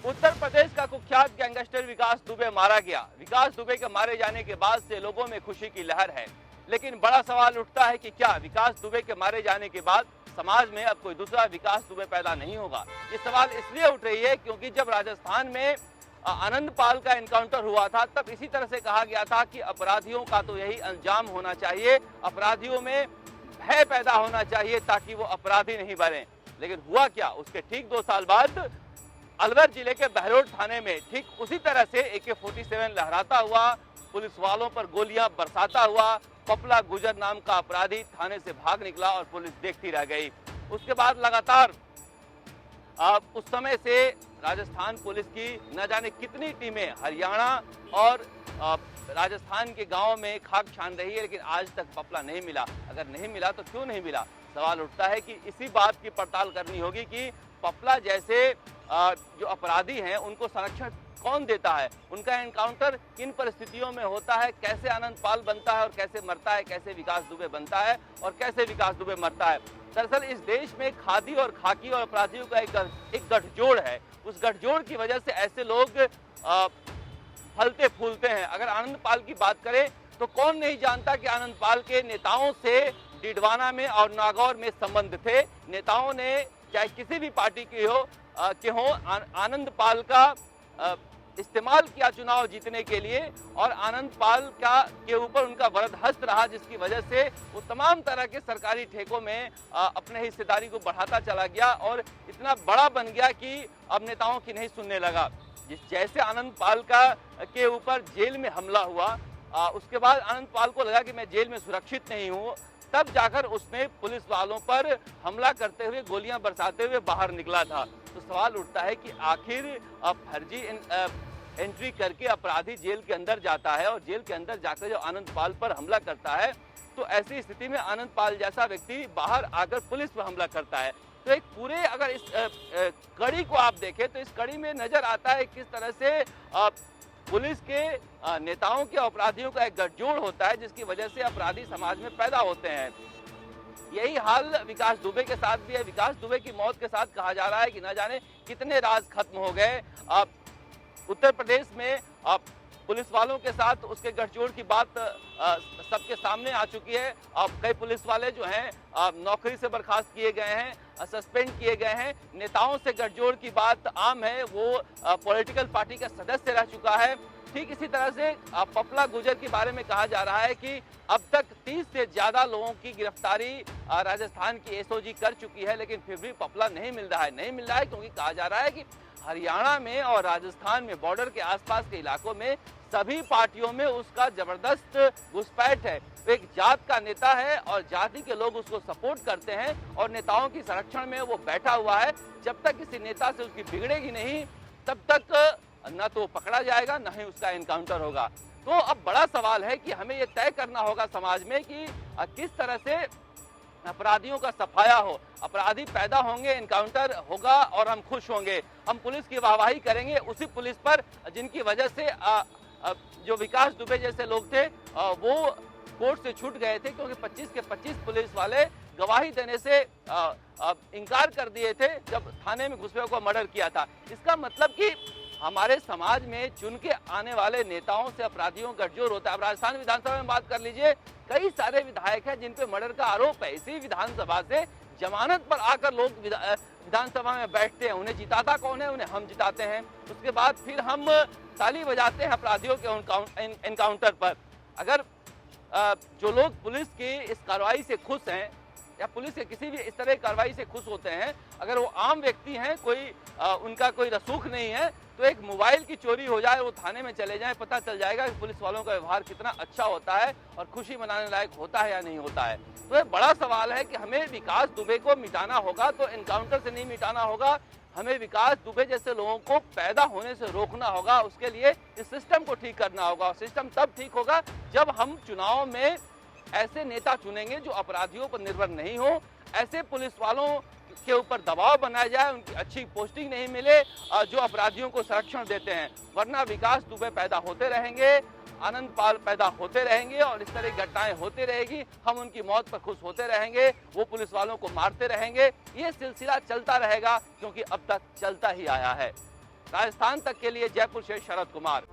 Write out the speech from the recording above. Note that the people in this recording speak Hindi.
उत्तर प्रदेश का कुख्यात गैंगस्टर विकास दुबे मारा गया। विकास दुबे के मारे जाने के बाद से लोगों में खुशी की लहर है, लेकिन बड़ा सवाल उठता है कि क्या विकास दुबे के मारे जाने के बाद समाज में अब कोई दूसरा विकास दुबे पैदा नहीं होगा। ये सवाल इसलिए उठ रही है क्योंकि जब राजस्थान में आनंद पाल का एनकाउंटर हुआ था तब इसी तरह से कहा गया था कि अपराधियों का तो यही अंजाम होना चाहिए, अपराधियों में भय पैदा होना चाहिए ताकि वो अपराधी नहीं बने। लेकिन हुआ क्या, उसके ठीक 2 साल बाद अलवर जिले के बहरोड थाने में ठीक उसी तरह से AK-47 लहराता हुआ, पुलिस वालों पर गोलियां बरसाता हुआ पपला गुजर नाम का अपराधी थाने से भाग निकला और पुलिस देखती रह गई। उसके बाद लगातार उस समय से राजस्थान पुलिस की न जाने कितनी टीमें हरियाणा और राजस्थान के गांव में खाक छान रही है, लेकिन आज तक पपला नहीं मिला। अगर नहीं मिला तो क्यों नहीं मिला? सवाल उठता है कि इसी बात की पड़ताल करनी होगी कि पपला जैसे जो अपराधी हैं उनको संरक्षण कौन देता है, उनका एनकाउंटर किन परिस्थितियों में होता है, कैसे आनंद पाल बनता है और कैसे मरता है, कैसे विकास दुबे बनता है और कैसे विकास दुबे मरता है। दरअसल इस देश में खादी और खाकी और अपराधियों का एक गठजोड़ है। उस गठजोड़ की वजह से ऐसे लोग फलते फूलते हैं। अगर आनंद पाल की बात करें तो कौन नहीं जानता कि आनंद पाल के नेताओं से डिडवाना में और नागौर में संबंध थे। नेताओं ने चाहे किसी भी पार्टी की हो आनंद पाल का इस्तेमाल किया चुनाव जीतने के लिए और आनंद पाल के ऊपर उनका वरद हस्त रहा, जिसकी वजह से वो तमाम तरह के सरकारी ठेकों में अपने हिस्सेदारी को बढ़ाता चला गया और इतना बड़ा बन गया कि अब नेताओं की नहीं सुनने लगा। जैसे आनंद पाल के ऊपर जेल में हमला हुआ, उसके बाद आनंद पाल को लगा कि मैं जेल में सुरक्षित नहीं हूँ, तब जाकर उसने पुलिस वालों पर हमला करते हुए गोलियां बरसाते हुए बाहर निकला था। तो सवाल उठता है कि आखिर फर्जी एंट्री करके अपराधी जेल के अंदर जाता है और जेल के अंदर जाकर जो आनंद पाल पर हमला करता है, तो ऐसी स्थिति में आनंद पाल जैसा व्यक्ति बाहर आकर पुलिस पर हमला करता है। तो एक पूरे अगर इस कड़ी को आप देखें तो इस कड़ी में नजर आता है किस तरह से पुलिस के नेताओं के अपराधियों का एक गठजोड़ होता है, जिसकी वजह से अपराधी समाज में पैदा होते हैं। यही हाल विकास दुबे के साथ भी है। विकास दुबे की मौत के साथ कहा जा रहा है कि न जाने कितने राज खत्म हो गए। उत्तर प्रदेश में पुलिस वालों के साथ उसके गठजोड़ की बात सबके सामने आ चुकी है। कई पुलिस वाले जो हैं नौकरी से बर्खास्त किए गए हैं, सस्पेंड किए गए हैं। नेताओं से गठजोड़ की बात आम है, वो पॉलिटिकल पार्टी का सदस्य रह चुका है। ठीक इसी तरह से पपला गुजर के बारे में कहा जा रहा है कि अब तक 30 से ज्यादा लोगों की गिरफ्तारी राजस्थान की SOG कर चुकी है, लेकिन फिर भी पपला नहीं मिल रहा है। नहीं मिल रहा है क्योंकि कहा जा रहा है कि हरियाणा में और राजस्थान में बॉर्डर के आसपास के इलाकों में सभी पार्टियों में उसका जबरदस्त घुसपैठ है। वो एक जात का नेता है और जाति के लोग उसको सपोर्ट करते हैं और नेताओं की संरक्षण में वो बैठा हुआ है। जब तक किसी नेता से उसकी बिगड़ेगी नहीं तब तक न तो पकड़ा जाएगा न ही उसका एनकाउंटर होगा। तो अब बड़ा सवाल है कि हमें ये तय करना होगा समाज में कि किस तरह से अपराधियों का सफाया हो। अपराधी पैदा होंगे, एनकाउंटर होगा और हम खुश होंगे, हम पुलिस की वाहवाही करेंगे उसी पुलिस पर जिनकी वजह से जो विकास दुबे जैसे लोग थे वो कोर्ट से छूट गए थे, क्योंकि 25 के 25 पुलिस वाले गवाही देने से इनकार कर दिए थे जब थाने में घुसपैठ को मर्डर किया था। इसका मतलब कि हमारे समाज में चुन के आने वाले नेताओं से अपराधियों का गठजोड़ होता है। अब राजस्थान विधानसभा में बात कर लीजिए, कई सारे विधायक हैं जिन पे मर्डर का आरोप है। इसी विधानसभा से जमानत पर आकर लोग विधानसभा में बैठते हैं। उन्हें जिताता कौन है? उन्हें हम जिताते हैं। उसके बाद फिर हम ताली बजाते हैं अपराधियों के एनकाउंटर पर। अगर जो लोग पुलिस की इस कार्रवाई से खुश हैं या पुलिस के किसी भी इस तरह की कार्रवाई से खुश होते हैं, अगर वो आम व्यक्ति हैं, उनका कोई रसूख नहीं है, तो एक मोबाइल की चोरी हो जाए, वो थाने में चले जाए, पता चल जाएगा कि पुलिस वालों का व्यवहार कितना अच्छा होता है और खुशी मनाने लायक होता है या नहीं होता है। तो ये बड़ा सवाल है कि हमें विकास दुबे को मिटाना होगा तो एनकाउंटर से नहीं मिटाना होगा, हमें विकास दुबे जैसे लोगों को पैदा होने से रोकना होगा। उसके लिए इस सिस्टम को ठीक करना होगा। सिस्टम तब ठीक होगा जब हम चुनाव में ऐसे नेता चुनेंगे जो अपराधियों पर निर्भर नहीं हो, ऐसे पुलिस वालों के ऊपर दबाव बनाया जाए, उनकी अच्छी पोस्टिंग नहीं मिले जो अपराधियों को संरक्षण देते हैं। वरना विकास दुबे पैदा होते रहेंगे, आनंद पाल पैदा होते रहेंगे और इस तरह की घटनाएं होती रहेगी। हम उनकी मौत पर खुश होते रहेंगे, वो पुलिस वालों को मारते रहेंगे। ये सिलसिला चलता रहेगा क्योंकि अब तक चलता ही आया है। राजस्थान तक के लिए जयपुर से शरद कुमार।